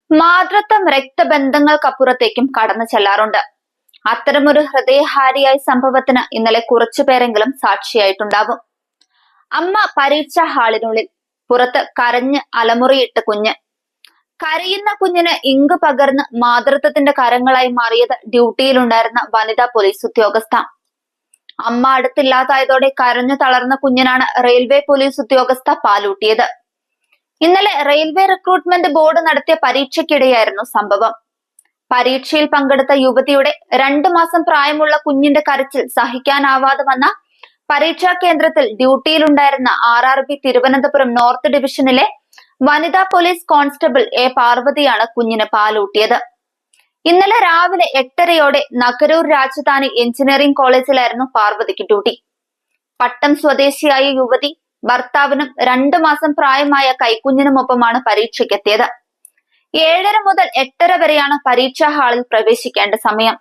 മാതൃത്വം രക്തബന്ധങ്ങൾക്കപ്പുറത്തേക്കും കടന്നു ചെല്ലാറുണ്ട്. അത്തരമൊരു ഹൃദയഹാരിയായ സംഭവത്തിന് ഇന്നലെ കുറച്ചുപേരെങ്കിലും സാക്ഷിയായിട്ടുണ്ടാവും. അമ്മ പരീക്ഷാ ഹാളിനുള്ളിൽ, പുറത്ത് കരഞ്ഞ് അലമുറയിട്ട് കുഞ്ഞ്. കരയുന്ന കുഞ്ഞിന് ഇങ്ക് പകർന്ന് മാതൃത്വത്തിന്റെ കരങ്ങളായി മാറിയത് ഡ്യൂട്ടിയിലുണ്ടായിരുന്ന വനിതാ പോലീസ് ഉദ്യോഗസ്ഥ. അമ്മ അടുത്തില്ലാതായതോടെ കരഞ്ഞു തളർന്ന കുഞ്ഞിനാണ് റെയിൽവേ പോലീസ് ഉദ്യോഗസ്ഥ പാലൂട്ടിയത്. ഇന്നലെ റെയിൽവേ റിക്രൂട്ട്മെന്റ് ബോർഡ് നടത്തിയ പരീക്ഷയ്ക്കിടെയായിരുന്നു സംഭവം. പരീക്ഷയിൽ പങ്കെടുത്ത യുവതിയുടെ 2 മാസം പ്രായമുള്ള കുഞ്ഞിന്റെ കരച്ചിൽ സഹിക്കാനാവാതെ വന്ന പരീക്ഷാ കേന്ദ്രത്തിൽ ഡ്യൂട്ടിയിലുണ്ടായിരുന്ന RRB തിരുവനന്തപുരം നോർത്ത് ഡിവിഷനിലെ വനിതാ പോലീസ് കോൺസ്റ്റബിൾ A പാർവതിയാണ് കുഞ്ഞിന് പാലൂട്ടിയത്. ഇന്നലെ രാവിലെ 8:30-ഓടെ നഗരൂർ രാജധാനി എഞ്ചിനീയറിംഗ് കോളേജിലായിരുന്നു പാർവതിക്ക് ഡ്യൂട്ടി. പട്ടം സ്വദേശിയായ യുവതി ഭർത്താവിനും 2 മാസം പ്രായമായ കൈക്കുഞ്ഞിനുമൊപ്പമാണ് പരീക്ഷയ്ക്കെത്തിയത്. 7:30 മുതൽ 8:30 വരെയാണ് പരീക്ഷാ ഹാളിൽ പ്രവേശിക്കേണ്ട സമയം.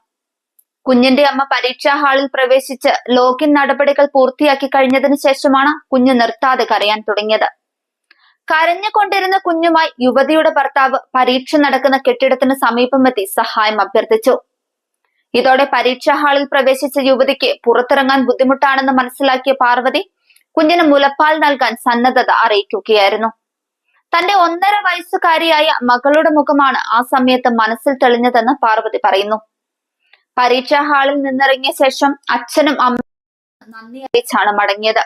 കുഞ്ഞിന്റെ അമ്മ പരീക്ഷാ ഹാളിൽ പ്രവേശിച്ച് ലോഗിൻ നടപടികൾ പൂർത്തിയാക്കി കഴിഞ്ഞതിനു ശേഷമാണ് കുഞ്ഞ് നിർത്താതെ കരയാൻ തുടങ്ങിയത്. കരഞ്ഞുകൊണ്ടിരുന്ന കുഞ്ഞുമായി യുവതിയുടെ ഭർത്താവ് പരീക്ഷ നടക്കുന്ന കെട്ടിടത്തിന് സമീപമെത്തി സഹായം അഭ്യർത്ഥിച്ചു. ഇതോടെ പരീക്ഷാ ഹാളിൽ പ്രവേശിച്ച യുവതിക്ക് പുറത്തിറങ്ങാൻ ബുദ്ധിമുട്ടാണെന്ന് മനസ്സിലാക്കിയ പാർവതി കുഞ്ഞിന് മുലപ്പാൽ നൽകാൻ സന്നദ്ധത അറിയിക്കുകയായിരുന്നു. തന്റെ 1.5 വയസ്സുകാരിയായ മകളുടെ മുഖമാണ് ആ സമയത്ത് മനസ്സിൽ തെളിഞ്ഞതെന്ന് പാർവതി പറയുന്നു. പരീക്ഷാ ഹാളിൽ നിന്നിറങ്ങിയ ശേഷം അച്ഛനും അമ്മയും നന്ദി അറിയിച്ചാണ് മടങ്ങിയത്.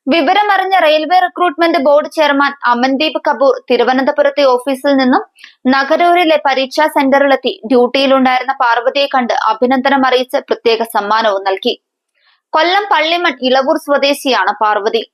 വിവരമറിഞ്ഞ railway recruitment board chairman Amandeep Kapoor തിരുവനന്തപുരത്തെ ഓഫീസിൽ നിന്നും നഗരൂരിലെ പരീക്ഷാ സെന്ററിലെത്തി ഡ്യൂട്ടിയിലുണ്ടായിരുന്ന പാർവതിയെ കണ്ട് അഭിനന്ദനം അറിയിച്ച് പ്രത്യേക സമ്മാനവും നൽകി. കൊല്ലം പള്ളിമൺ ഇളവൂർ സ്വദേശിയാണ് പാർവതി.